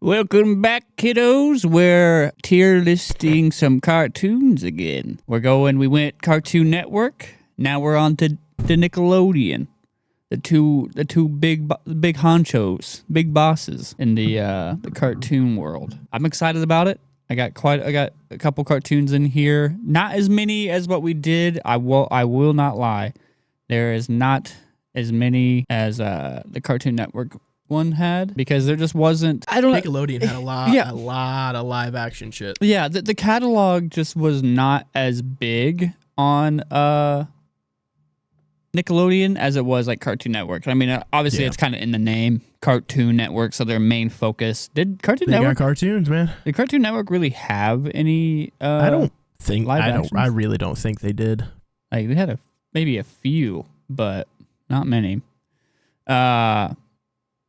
Welcome back, kiddos. We're tier listing some cartoons again. We went Cartoon Network. Now we're on to the Nickelodeon. The two big honchos, big bosses in the cartoon world. I'm excited about it. I got a couple cartoons in here. Not as many as what we did. I will not lie. There is not as many as the Cartoon Network one had, because there just wasn't. I don't know. Nickelodeon had a lot of live action shit. Yeah, the catalog just was not as big on Nickelodeon as it was like Cartoon Network. I mean, obviously it's kind of in the name, Cartoon Network, so their main focus. Did Cartoon Network got cartoons, man? Did Cartoon Network really have any? I don't think. Live I really don't think they did. Like they had maybe a few, but not many.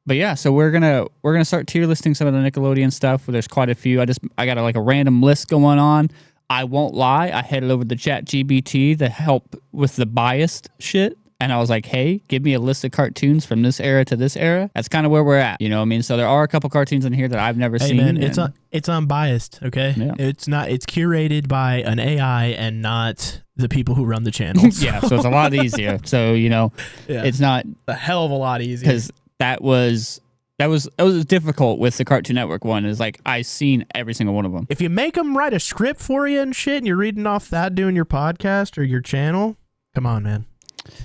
But yeah, so we're gonna start tier listing some of the Nickelodeon stuff. There's quite a few. I got a random list going on. I won't lie. I headed over to ChatGPT to help with the biased shit, and I was like, "Hey, give me a list of cartoons from this era to this era." That's kind of where we're at. You know what I mean? So there are a couple cartoons in here that I've never seen. Man, it's unbiased. Okay, yeah. It's curated by an AI and not the people who run the channels. Yeah, so it's a lot easier. So it's not a hell of a lot easier, because that was difficult with the Cartoon Network one. Is like I seen every single one of them. If you make them write a script for you and shit, and you're reading off that doing your podcast or your channel, come on, man.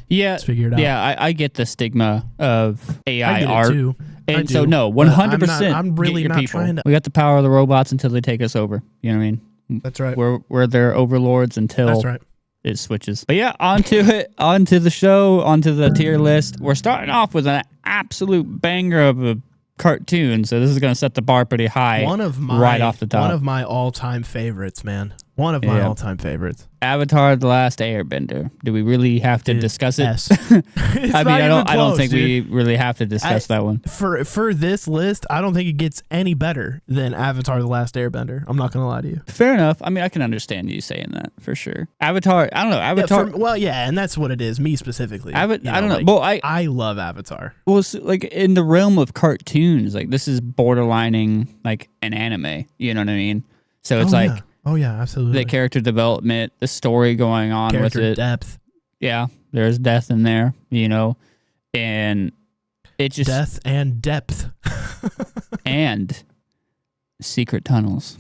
Yeah, let's figure it out. Yeah, I get the stigma of AI art too. And so no, 100%. I'm really get your not people. trying to. We got the power of the robots until they take us over. You know what I mean? That's right. We're their overlords until. That's right. It switches. But yeah, onto the show, onto the tier list. We're starting off with an absolute banger of a cartoon, so this is going to set the bar pretty high right off the top. One of my all-time favorites, man. One of my all-time favorites. Avatar: The Last Airbender. Do we really have to discuss it? Yes. I don't think we really have to discuss that one. For this list, I don't think it gets any better than Avatar: The Last Airbender. I'm not going to lie to you. Fair enough. I mean, I can understand you saying that for sure. Avatar, I don't know. Avatar. Yeah, and that's what it is, me specifically. I don't know. Well, I love Avatar. Well, so, like in the realm of cartoons, like this is borderlining like an anime. You know what I mean? So it's like. Yeah. Oh, yeah, absolutely. The character development, the story going on with it. Depth. Yeah, there's death in there, and it just... Death and depth. And secret tunnels.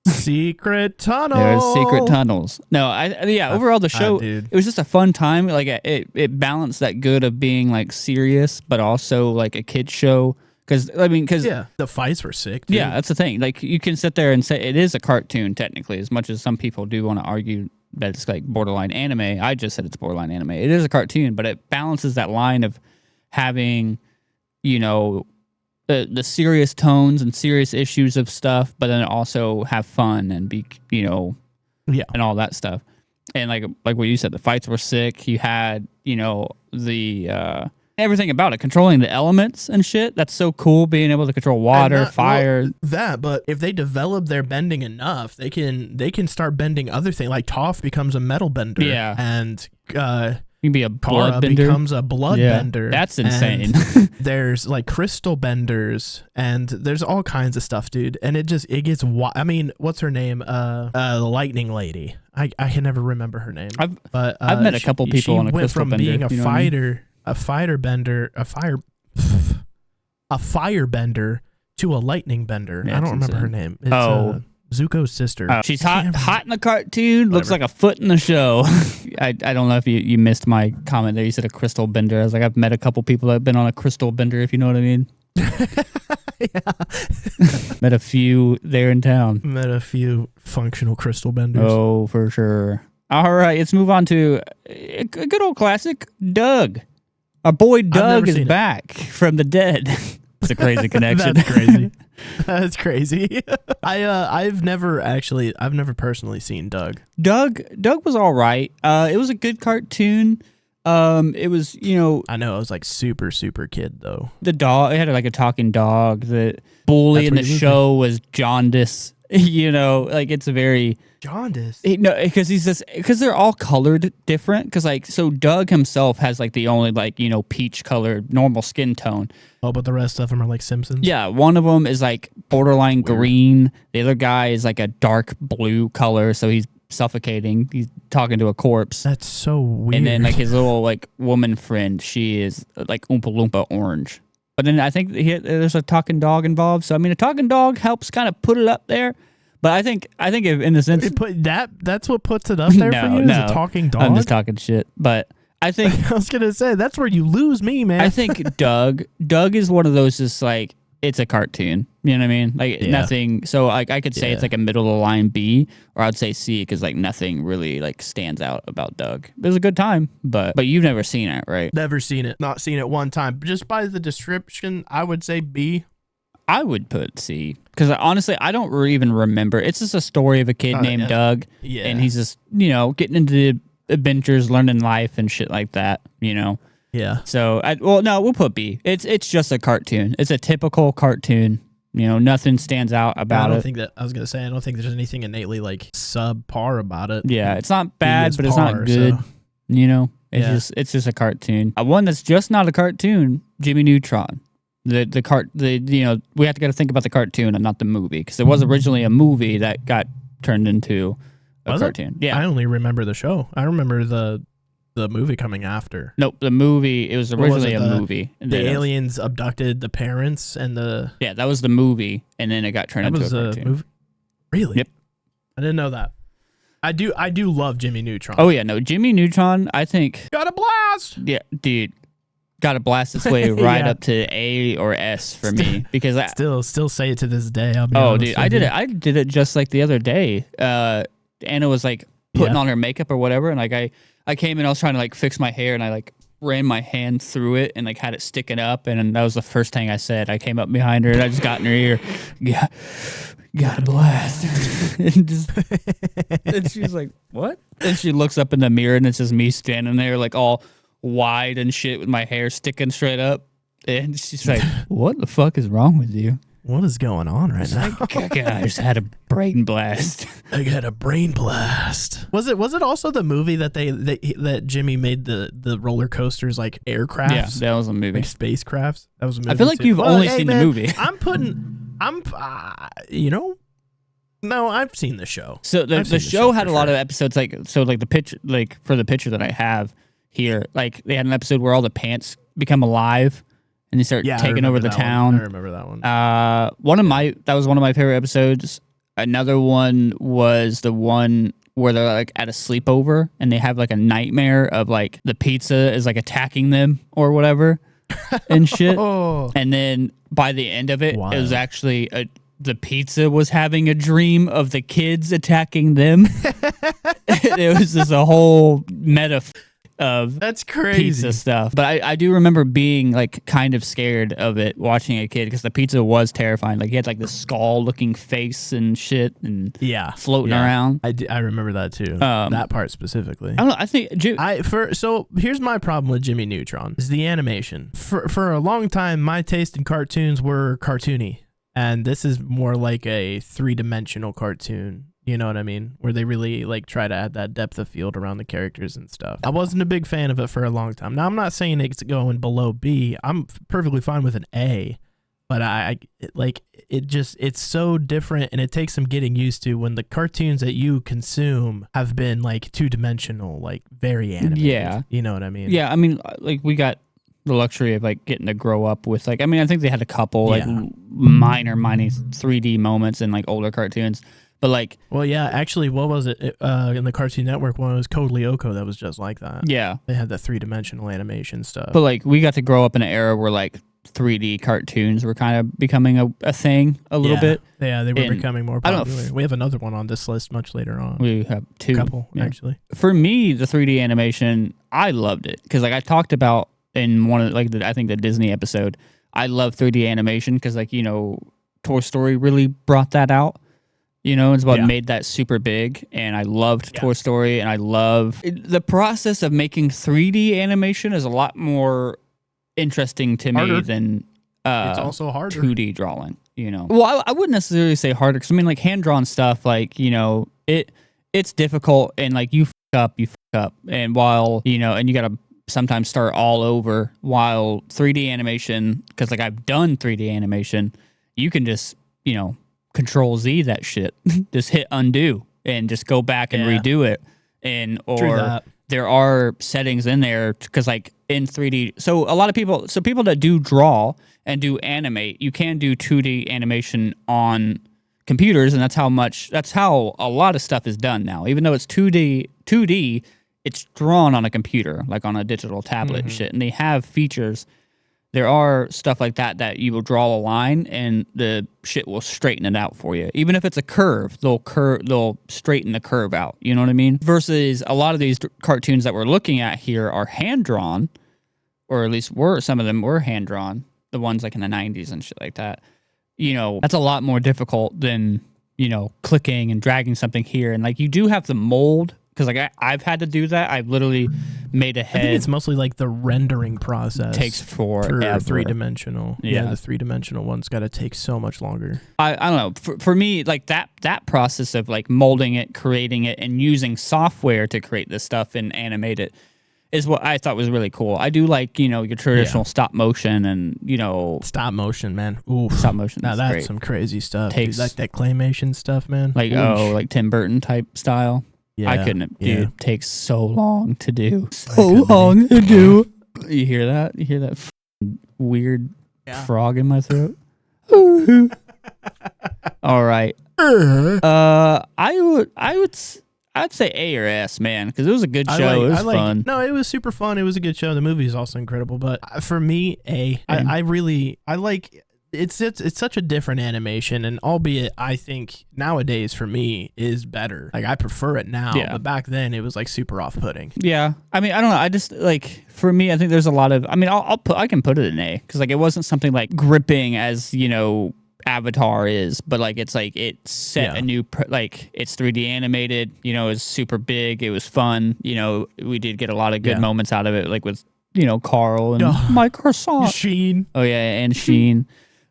Secret tunnels. There's secret tunnels. No, overall the show, it was just a fun time. Like it balanced that good of being like serious, but also like a kid's show. Because the fights were sick, dude. Yeah, that's the thing. Like, you can sit there and say it is a cartoon, technically, as much as some people do want to argue that it's like borderline anime. I just said it's borderline anime. It is a cartoon, but it balances that line of having, the serious tones and serious issues of stuff, but then also have fun and be, and all that stuff. And like what you said, the fights were sick. You had, the... everything about it, controlling the elements and shit. That's so cool, being able to control water, fire. But if they develop their bending enough, they can start bending other things. Like Toph becomes a metal bender. Yeah. And you can be a blood bender. Becomes a blood bender. That's insane. There's like crystal benders, and there's all kinds of stuff, dude. And it gets I mean, what's her name? The lightning lady. I can never remember her name. I've met a couple people on a crystal bender. She went from being a fighter. A fire bender to a lightning bender. Yeah, I don't remember her name. It's Zuko's sister. She's hot in the cartoon. Whatever. Looks like a foot in the show. I don't know if you missed my comment there. You said a crystal bender. I was like, I've met a couple people that have been on a crystal bender, if you know what I mean. Yeah. Met a few there in town. Met a few functional crystal benders. Oh, for sure. All right, let's move on to a good old classic, Doug. Our boy Doug is back from the dead. It's a crazy connection. That's crazy. That's crazy. I've never personally seen Doug. Doug was all right. It was a good cartoon. It was, I know, it was like super, super kid though. The dog, it had like a talking dog. The bully in the show was jaundice You know, like it's a very Jaundice. no, because they're all colored different. Because like so, Doug himself has like the only like peach colored normal skin tone. Oh, but the rest of them are like Simpsons. Yeah, one of them is like borderline green. The other guy is like a dark blue color, so he's suffocating. He's talking to a corpse. That's so weird. And then like his little like woman friend, she is like Oompa Loompa orange. But then I think there's a talking dog involved. So I mean, a talking dog helps kind of put it up there. But I think if, in a sense, that's what puts it up there for you. Is a talking dog. I'm just talking shit. But I think I was gonna say that's where you lose me, man. I think Doug is one of those just like it's a cartoon. You know what I mean? Like nothing. So like I could say it's like a middle of the line B, or I'd say C because like nothing really like stands out about Doug. It was a good time, but you've never seen it, right? Never seen it. Not seen it one time. Just by the description, I would say B. I would put C because honestly, I don't even remember. It's just a story of a kid named Doug, and he's just getting into adventures, learning life and shit like that. Yeah. So we'll put B. It's just a cartoon. It's a typical cartoon. Nothing stands out about it. I was gonna say I don't think there's anything innately like subpar about it. Yeah, it's not bad, but it's not good. So. It's just a cartoon. One that's just not a cartoon, Jimmy Neutron. We have to gotta think about the cartoon and not the movie because it was originally a movie that got turned into a cartoon. Yeah, I only remember the show. I remember the movie coming after. Nope, the movie. It was originally a movie. The aliens abducted the parents and the. Yeah, that was the movie, and then it got turned into a cartoon. Movie? Really? Yep. I didn't know that. I do love Jimmy Neutron. Oh yeah, no, Jimmy Neutron. I think got a blast. Yeah, dude, got to blast its way right up to A or S for me because I still say it to this day. Dude, I did it just like the other day. Anna was like putting on her makeup or whatever, and like I came in, I was trying to like fix my hair, and I like ran my hand through it and like had it sticking up, and that was the first thing I said. I came up behind her and I just got in her ear, got a blast, and she's like, "What?" And she looks up in the mirror, and it's just me standing there like all wide and shit with my hair sticking straight up, and she's like, "What the fuck is wrong with you? What is going on right now?" I just had a brain blast. I got a brain blast. Was it also the movie that that Jimmy made the roller coasters like aircrafts? Yeah, that was a movie. Like spacecrafts. That was a movie. I feel like you've only seen the movie. No, I've seen the show. So the show had a lot of episodes like the picture for the picture that I have here, like they had an episode where all the pants become alive. And they start taking over the town. I remember that one. That was one of my favorite episodes. Another one was the one where they're like at a sleepover and they have like a nightmare of like the pizza is like attacking them or whatever and shit. And then by the end of it, it was actually the pizza was having a dream of the kids attacking them. It was just a whole metaphor of that's crazy pizza stuff. But I do remember being like kind of scared of it watching a kid because the pizza was terrifying. Like he had like this skull looking face and shit and floating around. I remember that too. That part specifically. I don't know. I think so here's my problem with Jimmy Neutron is the animation. For a long time, my taste in cartoons were cartoony, and this is more like a 3-dimensional cartoon. You know what I mean? Where they really like try to add that depth of field around the characters and stuff. I wasn't a big fan of it for a long time. Now I'm not saying it's going below B. I'm perfectly fine with an A, but it's so different and it takes some getting used to when the cartoons that you consume have been like 2-dimensional, like very animated. Yeah, you know what I mean? Yeah, I mean like we got the luxury of like getting to grow up with like I think they had a couple like minor 3D moments in like older cartoons. But like, well, yeah, actually, what was it in the Cartoon Network one? It was Code Lyoko that was just like that. Yeah, they had that 3-dimensional animation stuff. But like, we got to grow up in an era where like 3D cartoons were kind of becoming a thing a little bit. Yeah, they were becoming more popular. We have another one on this list much later on. We have two, actually. For me, the 3D animation, I loved it because like I talked about in one of like I think the Disney episode, I love 3D animation because like Toy Story really brought that out. It's what made that super big, and I loved Toy Story, and I love the process of making 3D animation is a lot more interesting to me than it's also harder 2D drawing. Well, I wouldn't necessarily say harder, because I mean, like, hand-drawn stuff, like, it's difficult, and like you fuck up, and while and you gotta sometimes start all over, while 3D animation, because like I've done 3D animation, you can just Control Z that shit, just hit undo and just go back and redo it, or there are settings in there, because like in 3D, so a lot of people that do draw and do animate, you can do 2D animation on computers, and that's how a lot of stuff is done now. Even though it's 2D, it's drawn on a computer, like on a digital tablet and shit. And they have features. There are stuff like that you will draw a line and the shit will straighten it out for you. Even if it's a curve, they'll straighten the curve out. You know what I mean? Versus a lot of these cartoons that we're looking at here are hand drawn, or at least some of them were hand drawn. The ones like in the 90s and shit like that. That's a lot more difficult than, clicking and dragging something here. And like you do have to mold, because like I've had to do that. I've literally made a head. I think it's mostly like the rendering process takes forever. For 3-dimensional. Yeah, the 3-dimensional one's got to take so much longer. I don't know. For me, like that process of like molding it, creating it, and using software to create this stuff and animate it is what I thought was really cool. I do like, your traditional stop motion and, Stop motion, man. Ooh. Stop motion. Now that's great. some crazy stuff. Dude, like that claymation stuff, man. Like, like Tim Burton type style. Yeah. I couldn't, dude. It takes so long to do. So long to do. You hear that? You hear that weird frog in my throat? All right. I'd say A or S, man, because it was a good show. It was fun. No, it was super fun. It was a good show. The movie is also incredible. But for me, A. I like. It's such a different animation, and albeit I think nowadays for me is better. Like I prefer it now, but back then it was like super off-putting. Yeah, I mean I don't know. I just like for me, I think there's a lot of. I mean, I can put it in A, because like it wasn't something like gripping as Avatar is, but like it set a new like it's 3D animated. It was super big. It was fun. We did get a lot of good moments out of it, like with Carl and my croissant. Sheen. Oh yeah, and Sheen.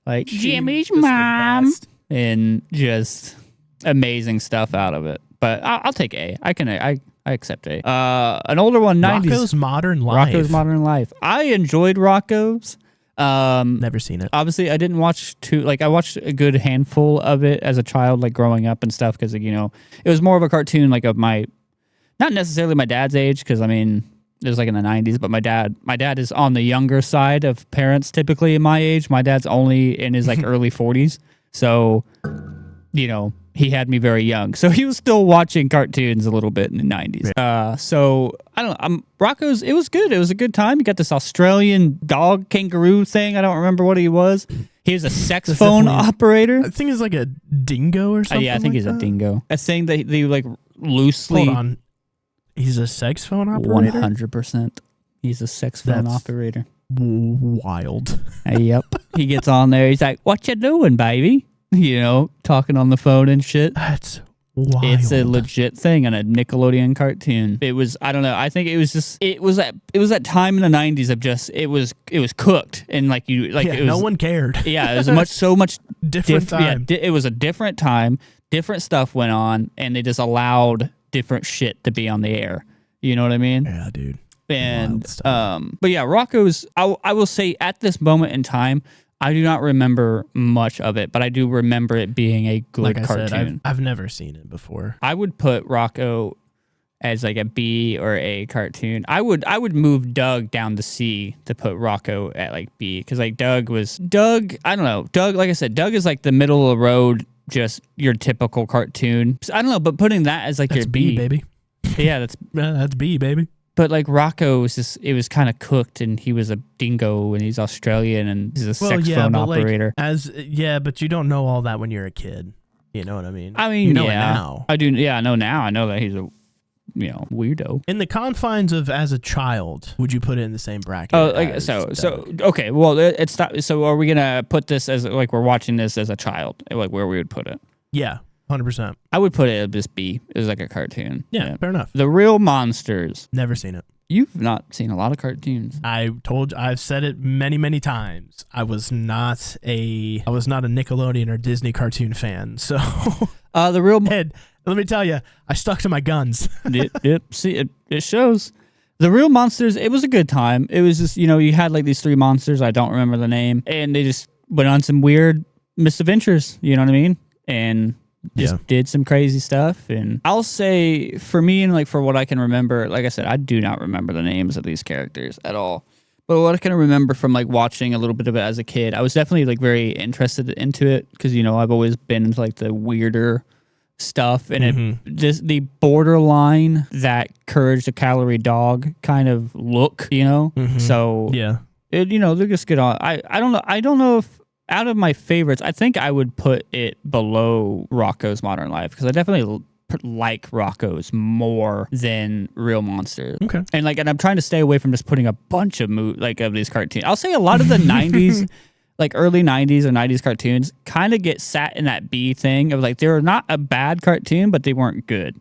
Like Jimmy's mom, and just amazing stuff out of it. But I'll take A. I accept A. An older one, 90s. Rocko's Modern Life. Rocko's Modern Life. I enjoyed Rocko's. Never seen it. Obviously, I didn't watch I watched a good handful of it as a child, like growing up and stuff, because it was more of a cartoon like of my, not necessarily my dad's age, because I mean it was like in the 90s, but my dad is on the younger side of parents typically in my age. My dad's only in his like early 40s, so he had me very young, so he was still watching cartoons a little bit in the 90s. So I don't know. Rocco's, it was good. It was a good time. You got this Australian dog kangaroo thing. I don't remember what he was. He was a saxophone operator. I think it's like a dingo or something. Yeah, I think he's a dingo. A thing that they like loosely. Hold on. He's a saxophone operator? 100%. He's a saxophone operator. Wild. Yep. He gets on there. He's like, "What you doing, baby?" Talking on the phone and shit. That's wild. It's a legit thing on a Nickelodeon cartoon. It was, I don't know. I think it was just, it was that time in the 90s of just, it was cooked, and like it was, no one cared. Yeah, it was so much different time. Yeah, it was a different time. Different stuff went on, and they just allowed different shit to be on the air. You know what I mean? Yeah, dude. And but yeah, Rocco's, I will say at this moment in time, I do not remember much of it, but I do remember it being a good cartoon. Said, I've never seen it before. I would put Rocco as like a B or A cartoon. I would move Doug down to C to put Rocco at like B, because like Doug, I don't know. Doug, like I said, Doug is like the middle of the road, just your typical cartoon. I don't know, but putting that as like that's your B, baby. Yeah, that's B, baby. But like Rocco was just, it was kind of cooked, and he was a dingo, and he's Australian, and he's a saxophone operator. Like, but you don't know all that when you're a kid. You know what I mean? I mean, you know it now. I do. Yeah, I know now. I know that he's a weirdo. In the confines of as a child, would you put it in the same bracket? Oh, like so okay. Well, it's not. So are we gonna put this as like we're watching this as a child? Like where we would put it? Yeah. 100%. I would put it as B. It was like a cartoon. Yeah, fair enough. The Real Monsters. Never seen it. You've not seen a lot of cartoons. I've said it many, many times. I was not a Nickelodeon or Disney cartoon fan. So, The real Ed, let me tell you, I stuck to my guns. Yep. See, it shows. The Real Monsters, it was a good time. It was just, you had like these 3 monsters. I don't remember the name. And they just went on some weird misadventures. You know what I mean? And just did some crazy stuff. And I'll say for me and like for what I can remember, like I said, I do not remember the names of these characters at all. But what I can remember from like watching a little bit of it as a kid, I was definitely like very interested into it because, I've always been into like the weirder stuff. And it just the borderline that Courage the Calorie Dog kind of look, So it, they're just good on. I don't know. I don't know if out of my favorites, I think I would put it below Rocko's Modern Life because I definitely like Rocko's more than Real Monsters. Okay. And I'm trying to stay away from just putting a bunch of of these cartoons. I'll say a lot of the 90s, like early 90s or 90s cartoons kind of get sat in that B thing of like they were not a bad cartoon, but they weren't good.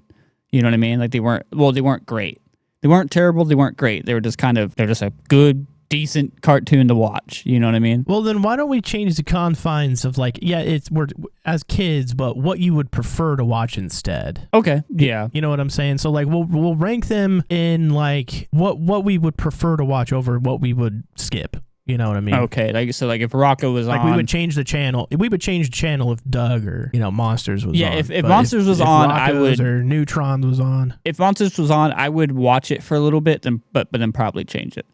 You know what I mean? Like they weren't great. They weren't terrible, they weren't great. They're just a good, decent cartoon to watch. You know what I mean? Well, then why don't we change the confines of we're as kids, but what you would prefer to watch instead? Okay. Yeah. You know what I'm saying? So we'll rank them in what we would prefer to watch over what we would skip. You know what I mean? Okay. If Rocko was on, we would change the channel. We would change the channel if Doug or Monsters was on. Yeah. If Monsters was on, I would. Or Neutron was on. If Monsters was on, I would watch it for a little bit, but then probably change it.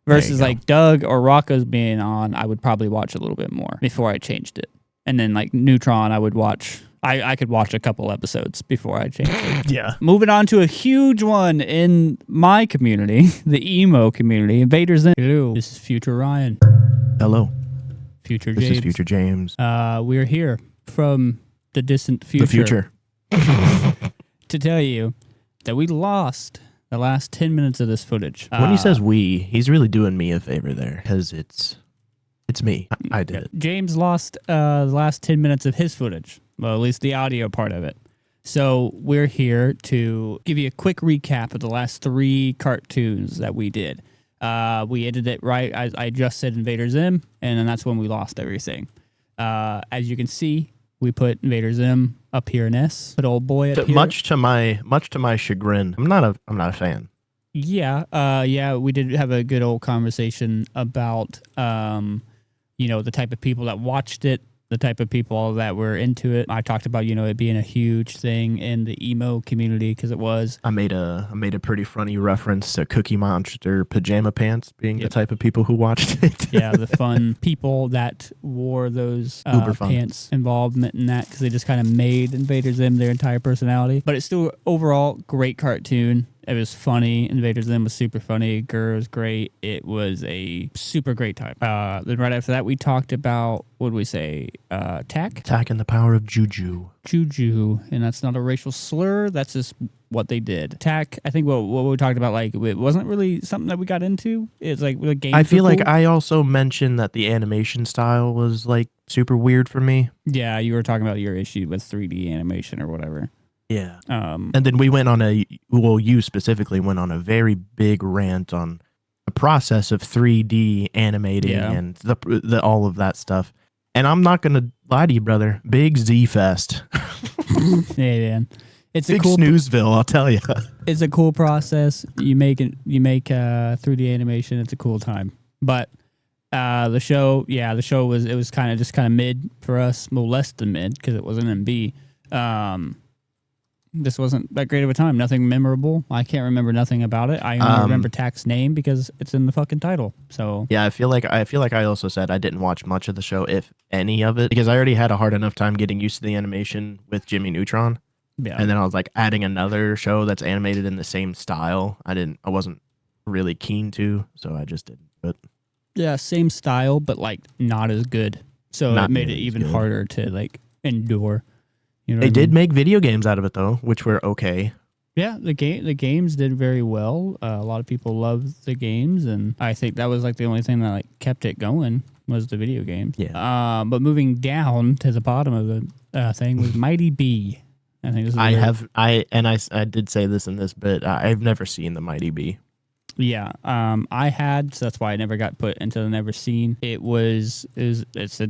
Versus Doug or Rocko's being on, I would probably watch a little bit more before I changed it. And then Neutron, I would watch. I could watch a couple episodes before I changed it. Yeah. Moving on to a huge one in my community, the emo community. Invaders in. Hello. This is Future Ryan. Hello. Future James. This is Future James. We're here from the distant future. The future. To tell you that we lost the last 10 minutes of this footage. When he says we, he's really doing me a favor there because it's me. I did it. James lost the last 10 minutes of his footage. Well, at least the audio part of it. So we're here to give you a quick recap of the last 3 cartoons that we did. We ended it right as I just said Invader Zim, and then that's when we lost everything. As you can see, we put Invader Zim up here in S, but old boy up here. Much to my chagrin, I'm not a fan. Yeah, we did have a good old conversation about the type of people that watched it, the type of people that were into it. I talked about it being a huge thing in the emo community because it was. I made a pretty funny reference to Cookie Monster pajama pants being the type of people who watched it. Yeah, the fun people that wore those pants, involvement in that because they just kind of made Invader Zim their entire personality. But it's still overall great cartoon. It was funny. Invader Zim was super funny. Gurr was great. It was a super great time. Then right after that, we talked about, what did we say? Tack? Tack and the power of Juju. Juju. And that's not a racial slur. That's just what they did. Tack, I think what we talked about, it wasn't really something that we got into. It's like the games I feel cool. like I also mentioned that the animation style was super weird for me. Yeah, you were talking about your issue with 3D animation or whatever. Yeah. And then we went on you specifically went on a very big rant on the process of 3D animating and the all of that stuff. And I'm not going to lie to you, brother. Big Z Fest. Yeah, man. It's big a cool snoozeville, I'll tell you. It's a cool process. You make 3D animation. It's a cool time. But the show was kind of mid for us. Well, less than mid because it wasn't in B. This wasn't that great of a time. Nothing memorable. I can't remember nothing about it. I only remember Tack's name because it's in the fucking title. So yeah, I feel like I also said I didn't watch much of the show, if any of it, because I already had a hard enough time getting used to the animation with Jimmy Neutron. Yeah. And then I was adding another show that's animated in the same style. I wasn't really keen to, so I just didn't. But yeah, same style, but not as good. So it made it even harder to endure. You know they did make video games out of it though, which were okay. Yeah, the games did very well. A lot of people loved the games, and I think that was the only thing that kept it going was the video games. Yeah. But moving down to the bottom of the thing was Mighty B. I think this is I did say this in this bit. I've never seen the Mighty B. Yeah, I had, so that's why I never got put into the never seen. It's a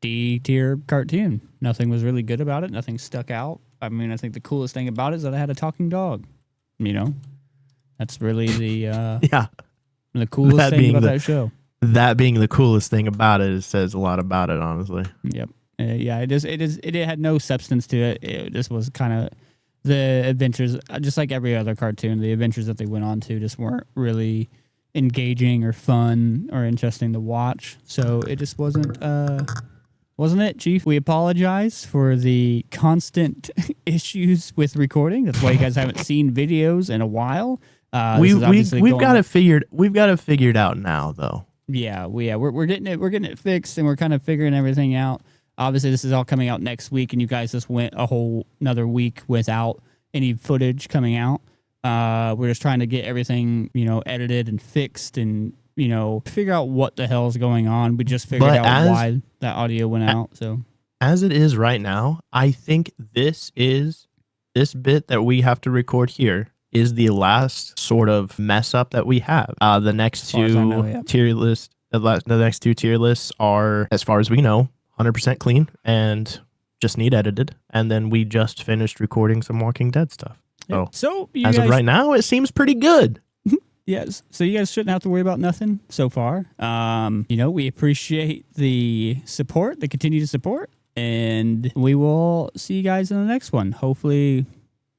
D tier cartoon. Nothing was really good about it. Nothing stuck out. I mean, I think the coolest thing about it is that I had a talking dog. You know, that's really Yeah. the coolest That thing being about the- that show. That being the coolest thing about it, says a lot about it, honestly. Yep. Yeah, it had no substance to it. It just was kind of the adventures, just like every other cartoon. The adventures that they went on to just weren't really engaging or fun or interesting to watch. So it just wasn't it, Chief? We apologize for the constant issues with recording. That's why you guys haven't seen videos in a while. We've got it figured. We've got it figured out now, though. We're getting it fixed, and we're kind of figuring everything out. Obviously, this is all coming out next week, and you guys just went a whole another week without any footage coming out. We're just trying to get everything, edited and fixed, and figure out what the hell is going on. We just figured out why that audio went out. So as it is right now, I think this bit that we have to record here is the last sort of mess up that we have. The next two tier lists, the next two tier lists are, as far as we know, 100% clean and just need edited. And then we just finished recording some Walking Dead stuff. So as of right now, it seems pretty good. Yes. So you guys shouldn't have to worry about nothing so far. We appreciate the support, the continued support, and we will see you guys in the next one. Hopefully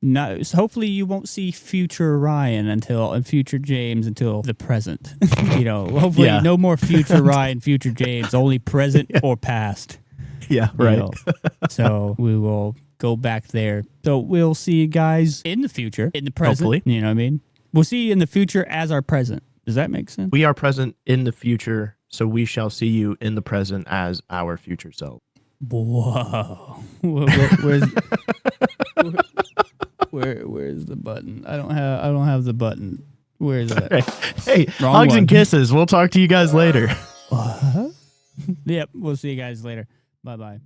you won't see future Ryan and future James until the present. Hopefully no more future Ryan, future James, only present or past. Yeah, right. So we will go back there. So we'll see you guys in the future, in the present. Hopefully. You know what I mean? We'll see you in the future as our present. Does that make sense? We are present in the future, so we shall see you in the present as our future self. Whoa. Where's the button? I don't have the button. Where is that? Hey, hugs and kisses. We'll talk to you guys later. Yep, we'll see you guys later. Bye-bye.